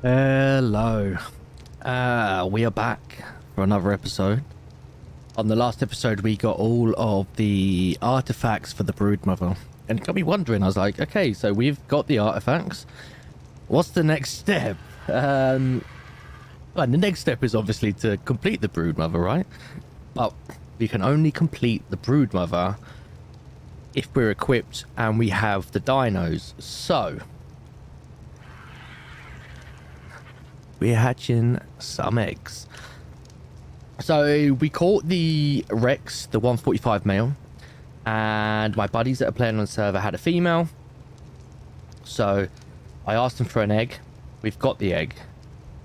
Hello. We are back for another episode. On the last episode, we got all of the artifacts for the Broodmother. And it got me wondering, I was like, okay, so we've got the artifacts. What's the next step? Well, the next step is obviously to complete the Broodmother, right? But we can only complete the Broodmother if we're equipped and we have the dinos. So we're hatching some eggs. So we caught the Rex, the 145 male, and my buddies that are playing on the server had a female. So I asked them for an egg. We've got the egg,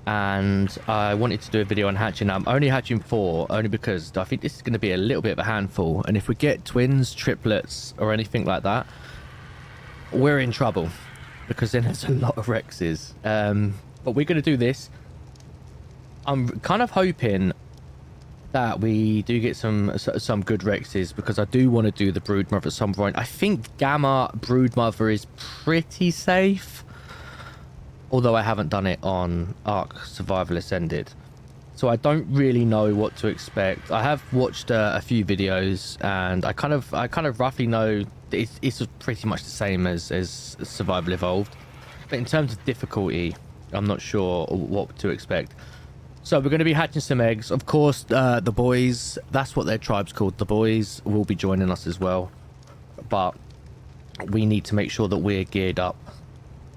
and I wanted to do a video on hatching. I'm only hatching 4, only because I think this is going to be a little bit of a handful. And if we get twins, triplets, or anything like that, we're in trouble, because then there's a lot of Rexes. But we're going to do this. I'm kind of hoping that we do get some good Rexes, because I do want to do the Broodmother at some point. I think Gamma Broodmother is pretty safe, although I haven't done it on Ark Survival Ascended, so I don't really know what to expect. I have watched a few videos, and I kind of roughly know it's pretty much the same as Survival Evolved, but in terms of difficulty, I'm not sure what to expect. So we're going to be hatching some eggs. Of course, the boys, that's what their tribe's called. The boys will be joining us as well. But we need to make sure that we're geared up,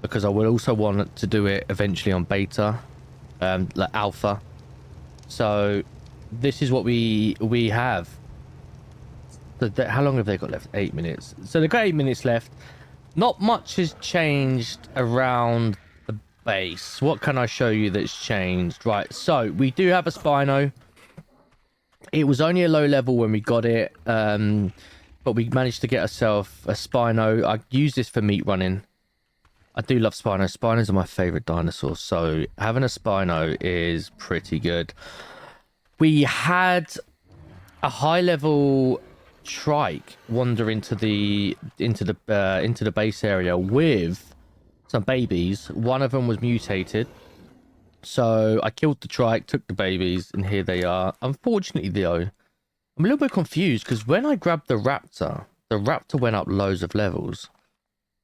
because I would also want to do it eventually on beta, like alpha. So this is what we have. How long have they got left? 8 minutes. So they've got 8 minutes left. Not much has changed around base. What can I show you that's changed? Right, so we do have a Spino. It was only a low level when we got it, but we managed to get ourselves a Spino. I use this for meat running. I do love Spinos. Spinos are my favorite dinosaurs, so having a Spino is pretty good. We had a high level trike wander into the base area with some babies. One of them was mutated, so I killed the trike, took the babies, and here they are. Unfortunately though, I'm a little bit confused, because when I grabbed the raptor went up loads of levels.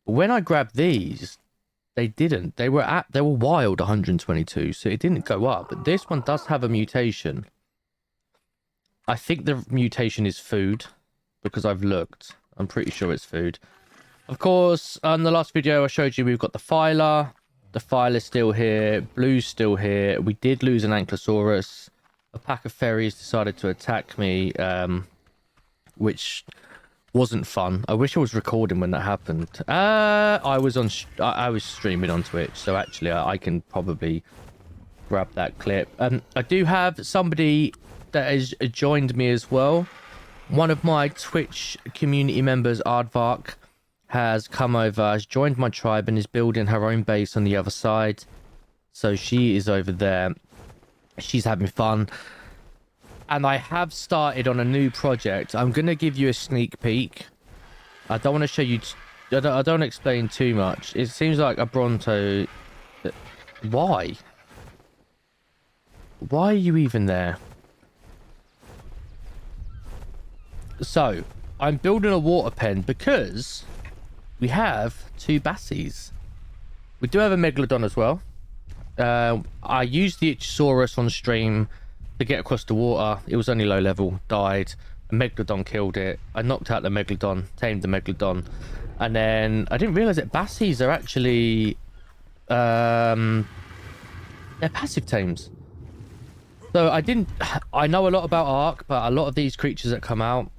When I grabbed these, they didn't. They were wild 122, so it didn't go up. But this one does have a mutation. I think the mutation is food, because I've looked. I'm pretty sure it's food. Of course, on the last video I showed you, we've got the Filer. The Filer's still here. Blue's still here. We did lose an Ankylosaurus. A pack of fairies decided to attack me, which wasn't fun. I wish I was recording when that happened. I was streaming on Twitch, so actually I can probably grab that clip. I do have somebody that has joined me as well. One of my Twitch community members, Aardvark, has come over, has joined my tribe, and is building her own base on the other side. So she is over there. She's having fun. And I have started on a new project. I'm going to give you a sneak peek. I don't want to show you... I don't want to explain too much. It seems like a Bronto... Why? Why are you even there? So, I'm building a water pen because we have 2 Bassies. We do have a Megalodon as well. I used the Ichthyosaurus on stream to get across the water. It was only low level, died. A Megalodon killed it. I knocked out the Megalodon, tamed the Megalodon. And then I didn't realize that Bassies are actually... they're passive tames. So I know a lot about Ark, but a lot of these creatures that come out,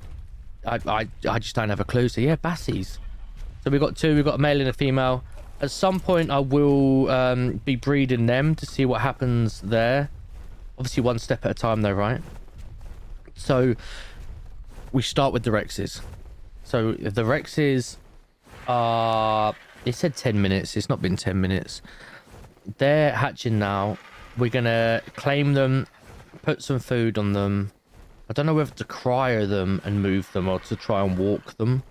I just don't have a clue. So yeah, Bassies. So we've got 2. We've got a male and a female. At some point I will be breeding them to see what happens there. Obviously 1 step at a time though, right? So we start with the Rexes. So the Rexes are... It said 10 minutes. It's not been 10 minutes. They're hatching now. We're going to claim them, put some food on them. I don't know whether to cryo them and move them or to try and walk them.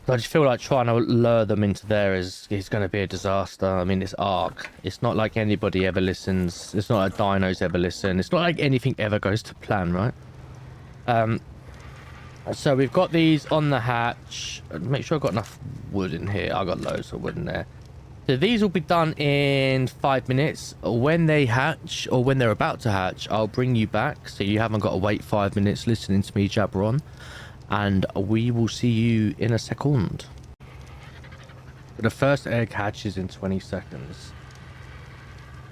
I just feel like trying to lure them into there is going to be a disaster. I mean, it's Ark. It's not like anybody ever listens. It's not like dinos ever listen. It's not like anything ever goes to plan, right? So we've got these on the hatch. Make sure I've got enough wood in here. I've got loads of wood in there. So these will be done in 5 minutes. When they hatch, or when they're about to hatch, I'll bring you back so you haven't got to wait 5 minutes listening to me jabber on. And we will see you in a second. The first egg hatches in 20 seconds.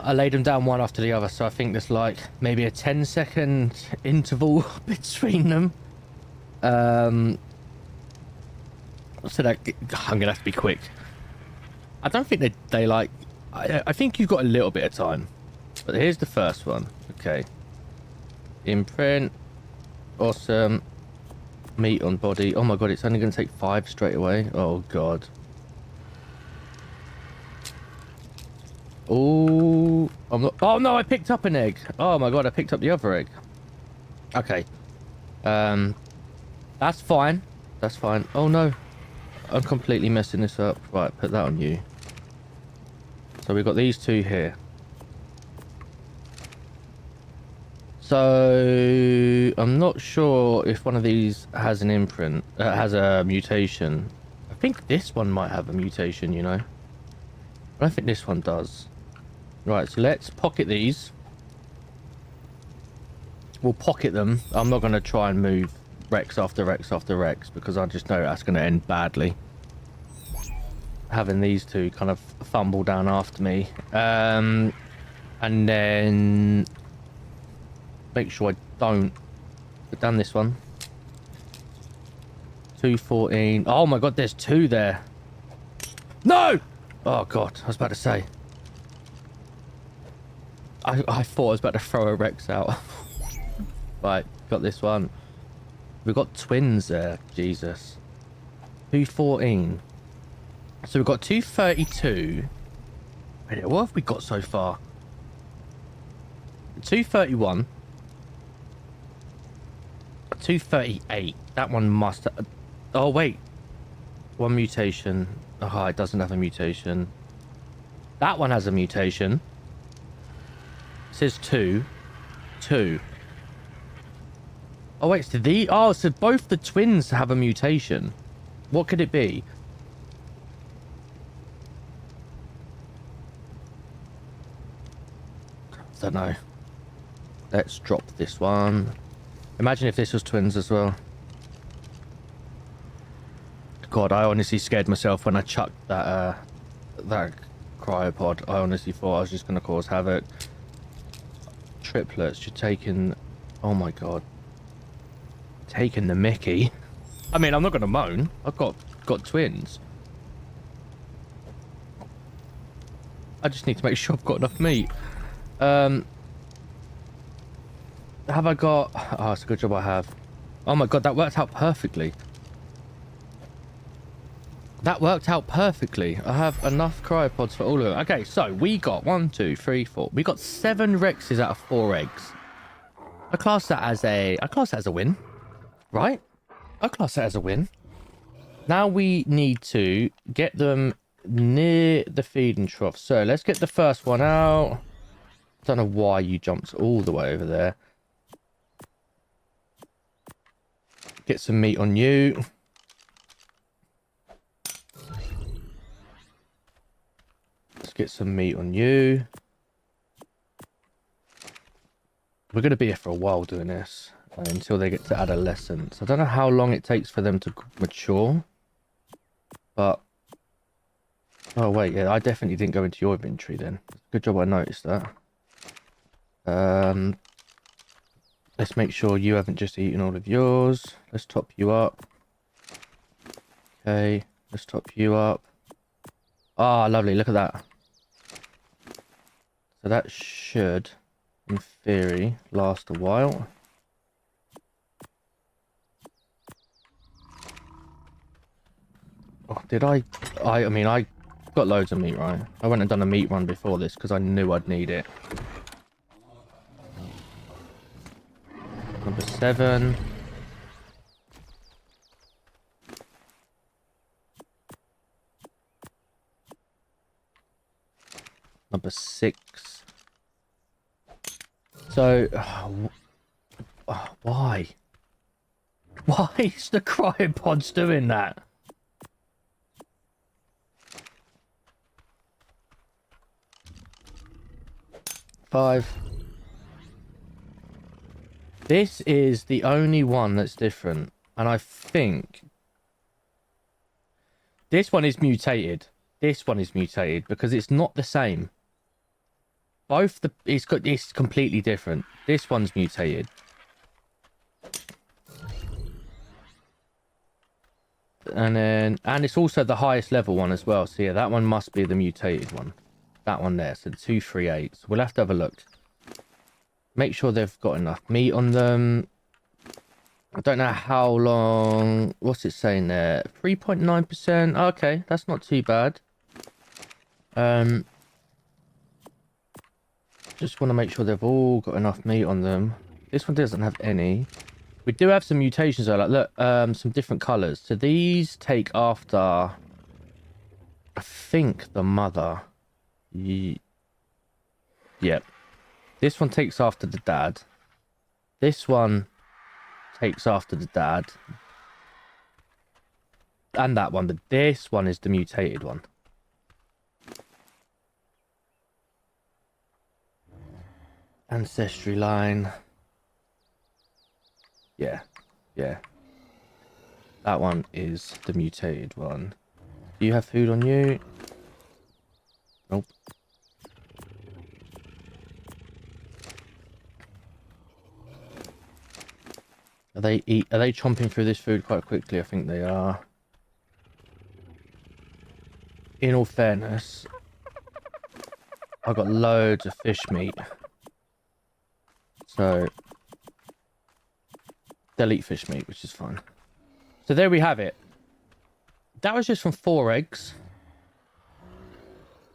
I laid them down one after the other, so I think there's like maybe a 10-second interval between them. So that I'm gonna have to be quick. I don't think they like. I think you've got a little bit of time. But here's the first one. Okay. Imprint. Awesome. Meat on body. Oh my god, it's only going to take 5 straight away. Oh god. Oh, I'm not. Oh no, I picked up an egg. Oh my god, I picked up the other egg. Okay. That's fine. That's fine. Oh no, I'm completely messing this up. Right, put that on you. So we've got these two here. So I'm not sure if one of these has an imprint, has a mutation. I think this one might have a mutation, you know. I don't think this one does. Right, so let's pocket these. We'll pocket them. I'm not going to try and move Rex after Rex after Rex because I just know that's going to end badly. Having these two kind of fumble down after me. And then make sure I don't put down this one. 214. Oh my god, there's 2 there. No! Oh god, I was about to say. I thought I was about to throw a Rex out. Right, got this one. We've got twins there. Jesus. 214. So we've got 232. Wait, what have we got so far? 231. 238. That one must... Oh, wait. One mutation. Oh, it doesn't have a mutation. That one has a mutation. It says 2. 2. Oh, wait. So oh, so both the twins have a mutation. What could it be? I don't know. Let's drop this one. Imagine if this was twins as well. God, I honestly scared myself when I chucked that that cryopod. I honestly thought I was just going to cause havoc. Triplets, you're taking... Oh my god. Taking the mickey. I mean, I'm not going to moan. I've got twins. I just need to make sure I've got enough meat. Have I got... Oh, it's a good job I have. Oh my god, that worked out perfectly. That worked out perfectly. I have enough cryopods for all of them. Okay, so we got 1, 2, 3, 4. We got 7 Rexes out of 4 eggs. I class that as a win. Right? I class that as a win. Now we need to get them near the feeding trough. So let's get the first one out. Don't know why you jumped all the way over there. Get some meat on you. Let's get some meat on you. We're going to be here for a while doing this. Until they get to adolescence. I don't know how long it takes for them to mature. But... Oh, wait. Yeah, I definitely didn't go into your inventory then. Good job I noticed that. Let's make sure you haven't just eaten all of yours. Let's top you up. Okay. Let's top you up. Ah, lovely. Look at that. So that should, in theory, last a while. Oh, did I mean, I got loads of meat, right? I went and done a meat run before this because I knew I'd need it. Number 7. number 6. So, why? Why is the cryopods doing that? Five. This is the only one that's different, and I think this one is mutated. This one is mutated because it's not the same. It's completely different. This one's mutated. And it's also the highest level one as well. So yeah, that one must be the mutated one. That one there. So the 238. So we'll have to have a look. Make sure they've got enough meat on them. I don't know how long. What's it saying there? 3.9%. Okay, that's not too bad. Just want to make sure they've all got enough meat on them. This one doesn't have any. We do have some mutations though. Like, look, some different colors. So these take after, I think, the mother. Yep. This one takes after the dad. This one takes after the dad. And that one. But this one is the mutated one. Ancestry line. Yeah. That one is the mutated one. Do you have food on you? Nope. Are they chomping through this food quite quickly? I think they are. In all fairness, I've got loads of fish meat. So they'll eat fish meat, which is fine. So there we have it. That was just from 4 eggs.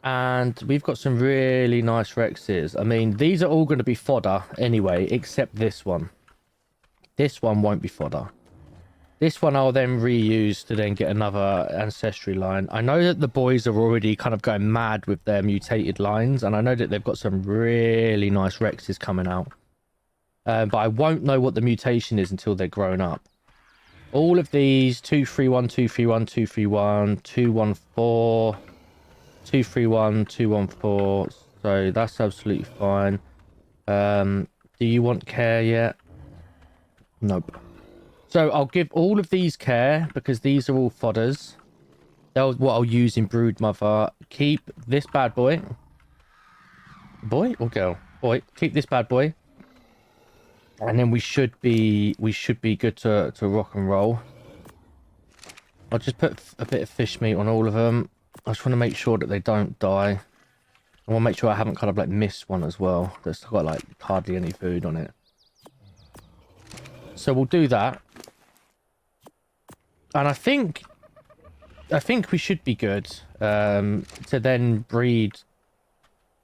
And we've got some really nice Rexes. I mean, these are all going to be fodder anyway, except this one. This one won't be fodder. This one I'll then reuse to then get another ancestry line. I know that the boys are already kind of going mad with their mutated lines. And I know that they've got some really nice Rexes coming out. But I won't know what the mutation is until they're grown up. All of these, 231, 231, 231, 214, 231, 214. So that's absolutely fine. Do you want care yet? Nope. So I'll give all of these care because these are all fodders. That's what I'll use in Broodmother. Keep this bad boy. Boy or girl? Boy. Keep this bad boy. And then we should be good to rock and roll. I'll just put a bit of fish meat on all of them. I just want to make sure that they don't die. I want to make sure I haven't kind of like missed one as well. That's got like hardly any food on it. So we'll do that. And I think we should be good to then breed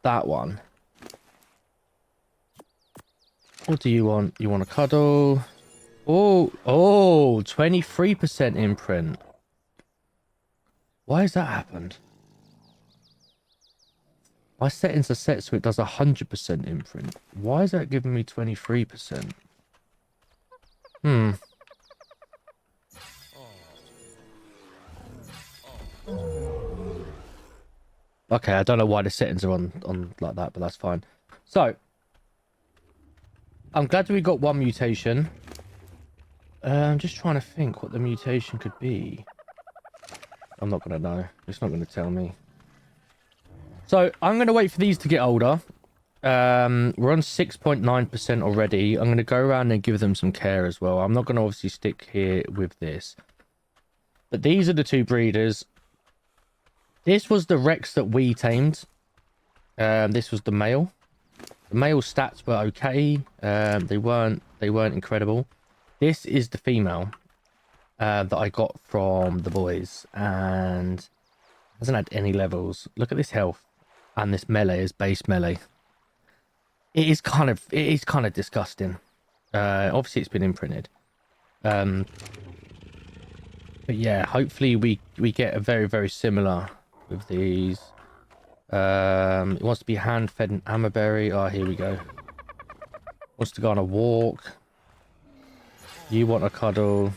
that one. What do you want? You want a cuddle? Oh, 23% imprint. Why has that happened? My settings are set so it does 100% imprint. Why is that giving me 23%? Okay, I don't know why the settings are on like that, but that's fine. So, I'm glad that we got one mutation. I'm just trying to think what the mutation could be. I'm not going to know. It's not going to tell me. So, I'm going to wait for these to get older. We're on 6.9% already. I'm going to go around and give them some care as well. I'm not going to obviously stick here with this. But these are the 2 breeders. This was the Rex that we tamed. This was the male. The male stats were okay. They weren't incredible. This is the female that I got from the boys, and hasn't had any levels. Look at this health, and this melee is base melee. It is kind of disgusting. Obviously it's been imprinted. But yeah, hopefully we get a very, very similar with these. It wants to be hand-fed and Hammerberry. Oh, here we go. Wants to go on a walk. You want a cuddle.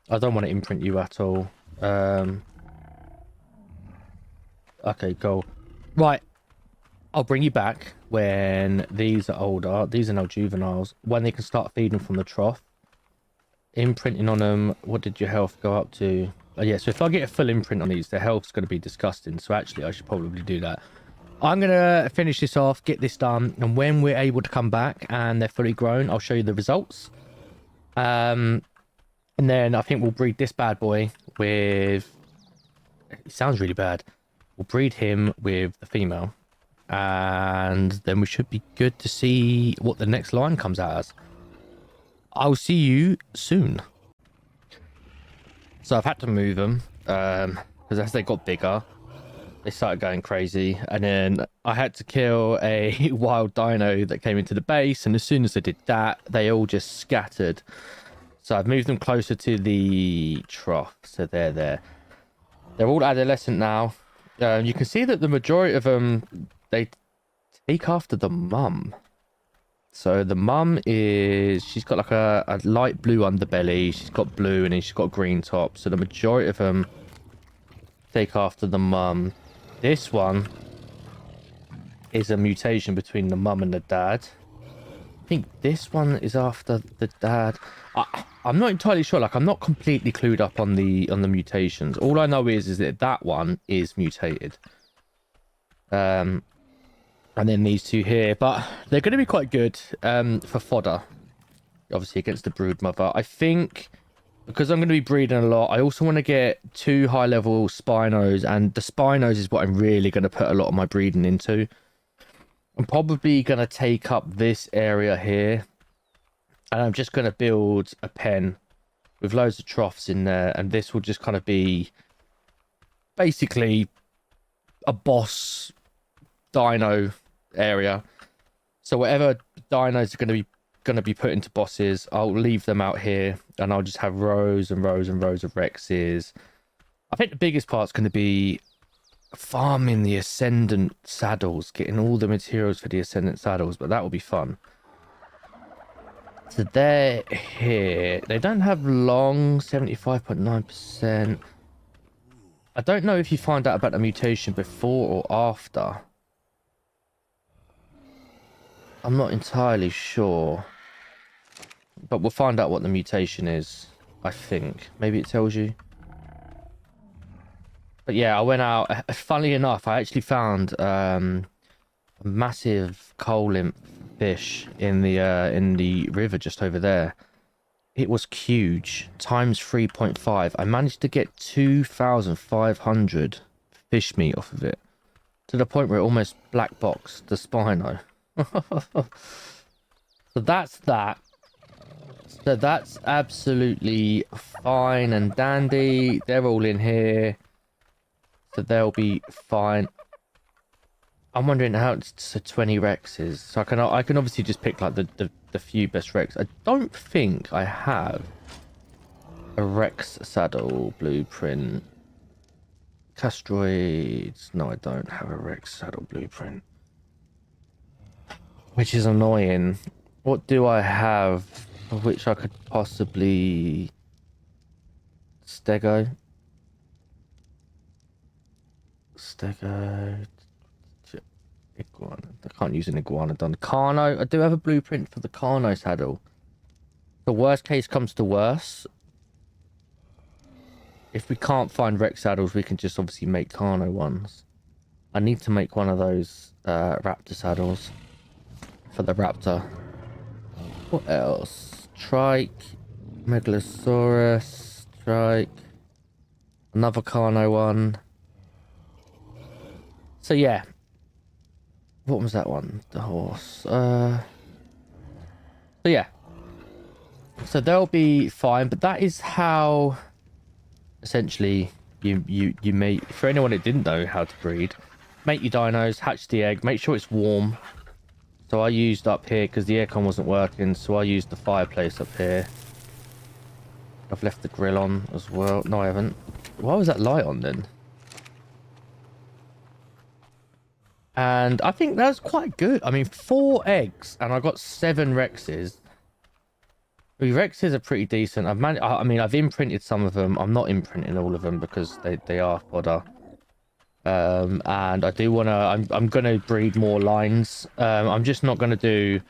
I don't want to imprint you at all. Okay, cool. Right. I'll bring you back when these are older. These are now juveniles. When they can start feeding from the trough. Imprinting on them. What did your health go up to? Oh, yeah, so if I get a full imprint on these, their health's going to be disgusting. So actually, I should probably do that. I'm going to finish this off, get this done. And when we're able to come back and they're fully grown, I'll show you the results. And then I think we'll breed this bad boy with... It sounds really bad. We'll breed him with the female. And then we should be good to see what the next line comes out as. I'll see you soon. So I've had to move them because as they got bigger, they started going crazy. And then I had to kill a wild dino that came into the base. And as soon as I did that, they all just scattered. So I've moved them closer to the trough. So they're there. They're all adolescent now. You can see that the majority of them, they take after the mum. So the mum is, she's got like a light blue underbelly. She's got blue and then she's got green top. So the majority of them take after the mum. This one is a mutation between the mum and the dad. I think this one is after the dad. I'm not entirely sure. Like, I'm not completely clued up on the mutations. All I know is that that one is mutated. And then these two here, but they're going to be quite good for fodder, obviously against the Broodmother. I think because I'm going to be breeding a lot, I also want to get 2 high-level Spinos, and the Spinos is what I'm really going to put a lot of my breeding into. I'm probably going to take up this area here, and I'm just going to build a pen with loads of troughs in there, and this will just kind of be basically a boss dino area. So whatever dinos are going to be put into bosses, I'll leave them out here, and I'll just have rows and rows and rows of Rexes. I think the biggest part's going to be farming the Ascendant saddles, getting all the materials for the Ascendant saddles, but that will be fun. So they're here. They don't have long, 75.9%. I don't know if you find out about the mutation before or after. I'm not entirely sure. But we'll find out what the mutation is, I think. Maybe it tells you. But yeah, I went out. Funnily enough, I actually found a massive coal lymph fish in the river just over there. It was huge, times 3.5. I managed to get 2,500 fish meat off of it, to the point where it almost black boxed the Spino. So that's that. So that's absolutely fine and dandy. They're all in here, so they'll be fine. I'm wondering how it's 20 Rexes. So I can obviously just pick like the few best Rex. I don't think I have a Rex saddle blueprint. Castroids. No, I don't have a Rex saddle blueprint, which is annoying. What do I have of which I could possibly... Stego. Iguana. I can't use an iguanodon. Carno. I do have a blueprint for the Carno saddle. The worst case comes to worse. If we can't find Rex saddles, we can just obviously make Carno ones. I need to make one of those raptor saddles for the raptor. What else? Trike. Megalosaurus. Trike. Another Carno one. So yeah. What was that one? The horse. So yeah. So they'll be fine, but that is how essentially you make, for anyone that didn't know how to breed, make your dinos, hatch the egg, make sure it's warm. So I used up here because the aircon wasn't working, so I used the fireplace up here. I've left the grill on as well. No, I haven't. Why was that light on then? And I think that's quite good. I mean, 4 eggs, and I got 7 Rexes. The Rexes are pretty decent. I mean, I've imprinted some of them. I'm not imprinting all of them because they are fodder. And I do want to... I'm going to breed more lines. I'm just not going to do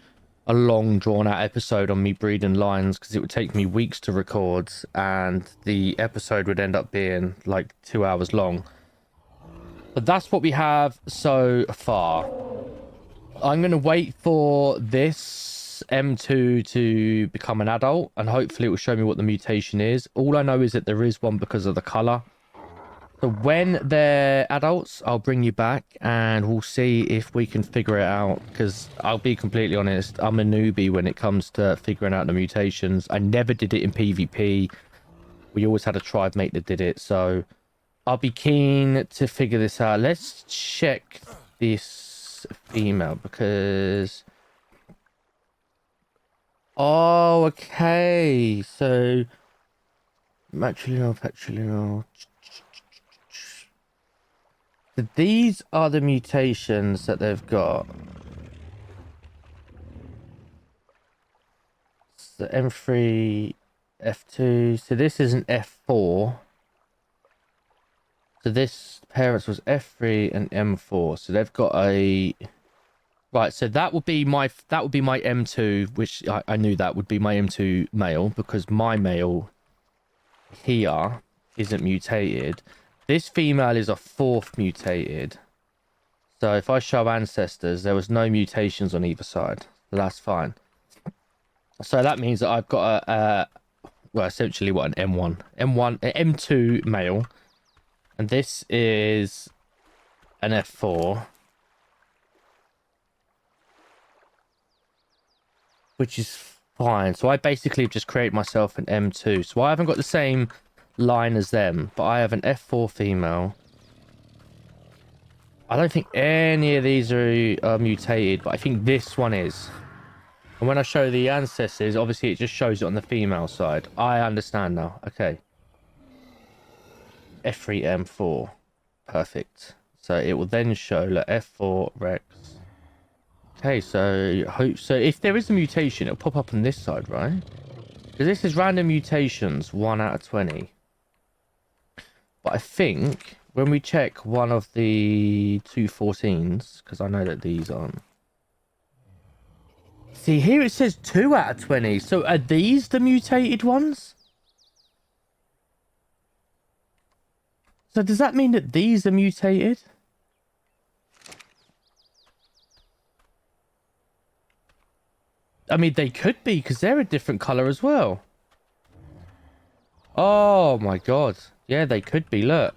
a long, drawn-out episode on me breeding lines because it would take me weeks to record, and the episode would end up being, like, 2 hours long. But that's what we have so far. I'm going to wait for this M2 to become an adult, and hopefully it will show me what the mutation is. All I know is that there is one because of the color. So when they're adults, I'll bring you back and we'll see if we can figure it out. Because I'll be completely honest, I'm a newbie when it comes to figuring out the mutations. I never did it in PvP. We always had a tribe mate that did it. So I'll be keen to figure this out. Let's check this female because... Oh, okay. So matrilineal, patrilineal. So these are the mutations that they've got. So M3, F2. So this is an F4. So this parents was F3 and M4. So they've got a... Right, so that would be my M2, which I knew that would be my M2 male, because my male here isn't mutated. This female is a 4th mutated. So if I show ancestors, there was no mutations on either side. So that's fine. So that means that I've got well, essentially what, an M1. M2 male. And this is an F4. Which is fine. So I basically just create myself an M2. So I haven't got the same line as them, but I have an F4 female. I don't think any of these are mutated, but I think this one is. And when I show the ancestors, obviously it just shows it on the female side. I understand now. Okay. F3M4. Perfect. So it will then show like F4 Rex. Okay, so if there is a mutation, it'll pop up on this side, right? Because this is random mutations, 1 out of 20. But I think when we check one of the 214s, because I know that these aren't. See, here it says 2 out of 20. So are these the mutated ones? So does that mean that these are mutated? I mean, they could be, because they're a different color as well. Oh my god. Yeah, they could be, look.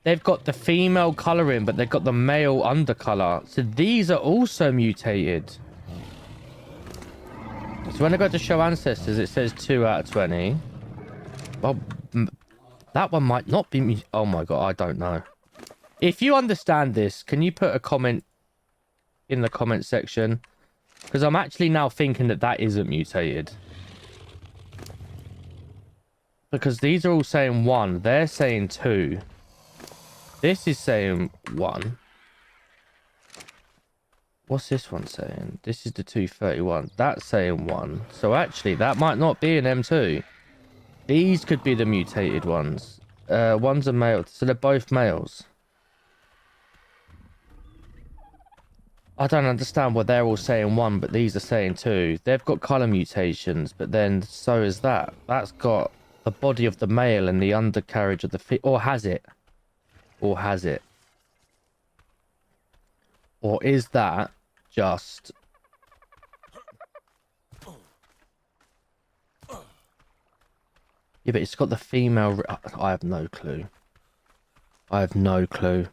They've got the female coloring, but they've got the male undercolor. So these are also mutated. So when I go to show ancestors, it says 2 out of 20. Well, that one might not be... Oh my god, I don't know. If you understand this, can you put a comment in the comment section? Because I'm actually now thinking that that isn't mutated. Because these are all saying 1. They're saying 2. This is saying 1. What's this one saying? This is the 231. That's saying 1. So actually, that might not be an M2. These could be the mutated ones. One's a male. So they're both males. I don't understand why they're all saying 1, but these are saying 2. They've got color mutations, but then so is that. That's got the body of the male and the undercarriage of the or has it? Or has it? Or is that just... Yeah, but it's got the female... I have no clue. I have no clue.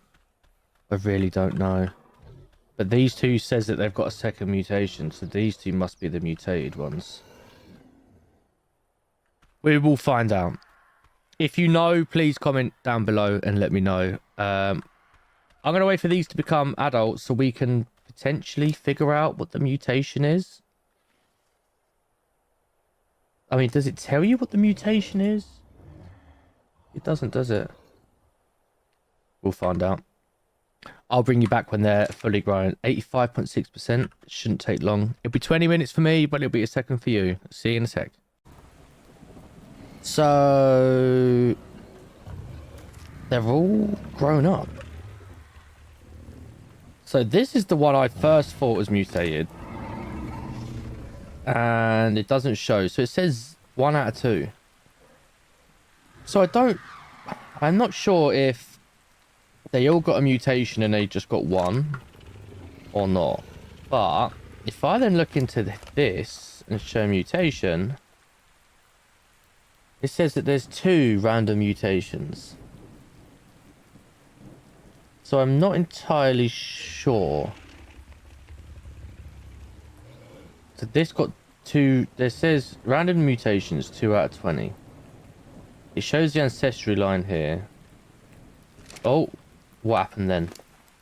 I really don't know. But these two says that they've got a second mutation, so these two must be the mutated ones. We will find out. If you know, please comment down below and let me know. I'm going to wait for these to become adults so we can potentially figure out what the mutation is. I mean, does it tell you what the mutation is? It doesn't, does it? We'll find out. I'll bring you back when they're fully grown. 85.6%. Shouldn't take long. It'll be 20 minutes for me, but it'll be a second for you. See you in a sec. So they're all grown up. So this is the one I first thought was mutated. And it doesn't show. So it says 1 out of 2. So I'm not sure if they all got a mutation and they just got 1 or not. But if I then look into this and show mutation, it says that there's 2 random mutations. So I'm not entirely sure. So this got 2. There says random mutations 2 out of 20. It shows the ancestry line here. Oh, what happened then?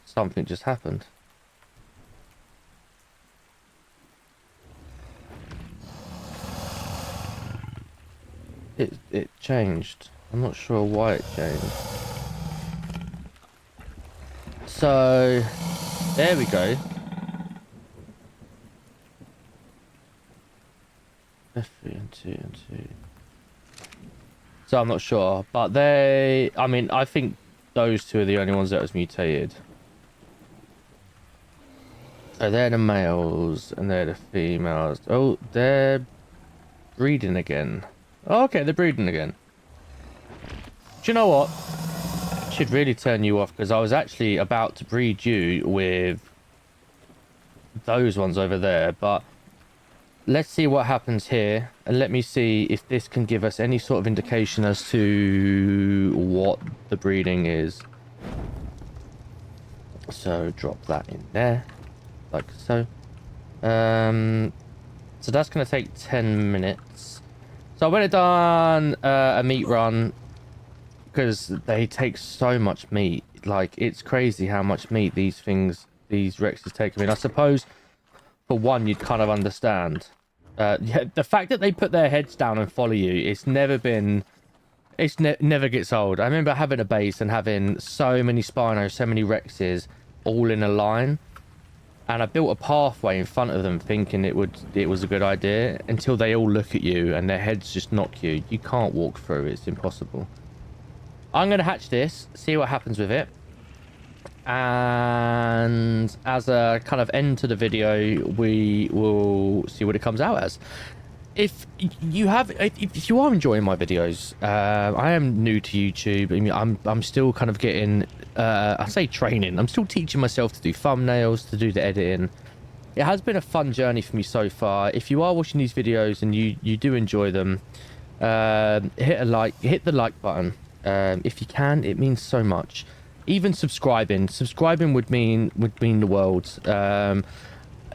Something just happened. It changed. I'm not sure why it changed. So there we go. F3 and 2 and 2. So I'm not sure, but I mean, I think those 2 are the only ones that was mutated. So they're the males and they're the females. Oh, they're breeding again. Oh, okay, they're breeding again. Do you know what? Should really turn you off, because I was actually about to breed you with those ones over there, but let's see what happens here, and let me see if this can give us any sort of indication as to what the breeding is. So drop that in there, like so. So that's going to take 10 minutes. So I went and done a meat run, because they take so much meat. Like, it's crazy how much meat these Rexes take. I mean, I suppose for one, you'd kind of understand. Yeah, the fact that they put their heads down and follow you, it's never gets old. I remember having a base and having so many Spinos, so many Rexes all in a line, and I built a pathway in front of them thinking it was a good idea, until they all look at you and their heads just knock you. You can't walk through. It's impossible. I'm going to hatch this, see what happens with it. And as a kind of end to the video, we will see what it comes out as. If you are enjoying my videos, I am new to YouTube. I mean, I'm still kind of getting, I say training. I'm still teaching myself to do thumbnails, to do the editing. It has been a fun journey for me so far. If you are watching these videos and you do enjoy them, hit the like button. If you can, it means so much. Even subscribing would mean the world.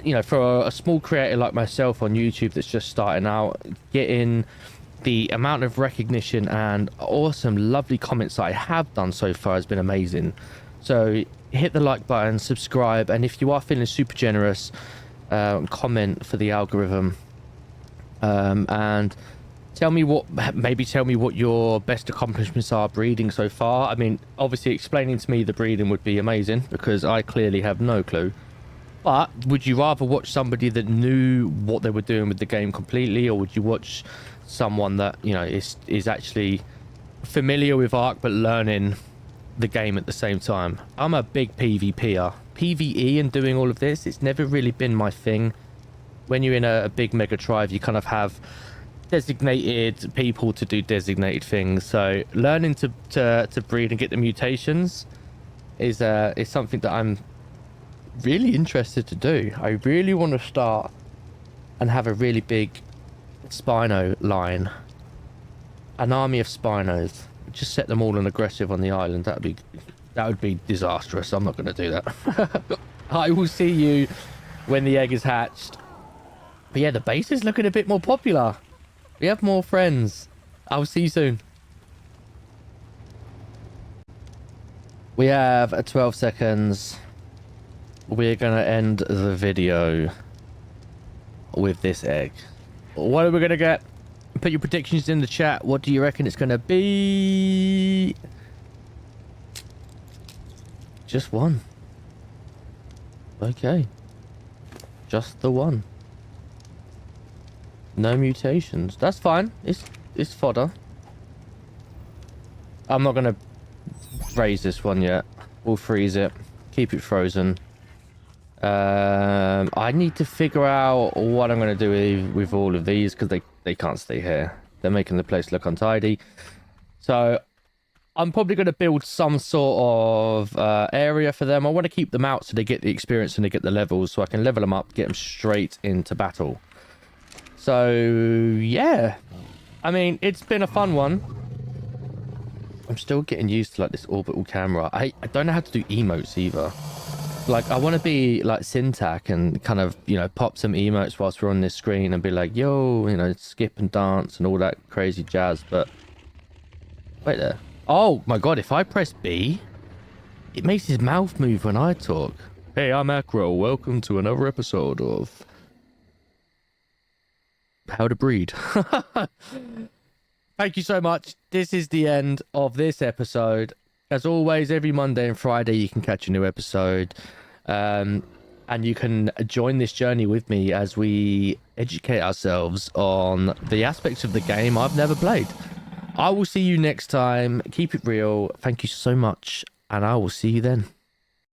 You know, for a small creator like myself on YouTube that's just starting out, getting the amount of recognition and awesome, lovely comments that I have done so far has been amazing. So hit the like button, subscribe, and if you are feeling super generous, comment for the algorithm, and maybe tell me what your best accomplishments are breeding so far. I mean, obviously explaining to me the breeding would be amazing, because I clearly have no clue. But would you rather watch somebody that knew what they were doing with the game completely, or would you watch someone that, you know, is actually familiar with Ark but learning the game at the same time? I'm a big PvPer. PvE and doing all of this, it's never really been my thing. When you're in a big mega tribe, you kind of have designated people to do designated things. So learning to breed and get the mutations is something that I'm really interested to do. I really want to start and have a really big Spino line, an army of Spinos. Just set them all on aggressive on the island. That would be disastrous. I'm not going to do that. I will see you when the egg is hatched. But yeah, the base is looking a bit more popular. We have more friends. I'll see you soon. We have 12 seconds. We're going to end the video with this egg. What are we going to get? Put your predictions in the chat. What do you reckon it's going to be? Just one. Okay. Just the one. No mutations. That's fine. It's fodder. I'm not gonna raise this one yet. We'll freeze it. Keep it frozen. I need to figure out what I'm gonna do with all of these because they can't stay here. They're making the place look untidy. So I'm probably going to build some sort of area for them. I want to keep them out so they get the experience and they get the levels so I can level them up, get them straight into battle. So, yeah. I mean, it's been a fun one. I'm still getting used to, like, this orbital camera. I don't know how to do emotes either. Like, I want to be, like, Syntac and kind of, you know, pop some emotes whilst we're on this screen and be like, yo, you know, skip and dance and all that crazy jazz, but... Wait there. Oh my god, if I press B, it makes his mouth move when I talk. Hey, I'm Acro. Welcome to another episode of How to Breed. Thank you so much. This is the end of this episode. As always, every Monday and Friday you can catch a new episode. And you can join this journey with me as we educate ourselves on the aspects of the game I've never played. I will see you next time. Keep it real. Thank you so much, and I will see you then.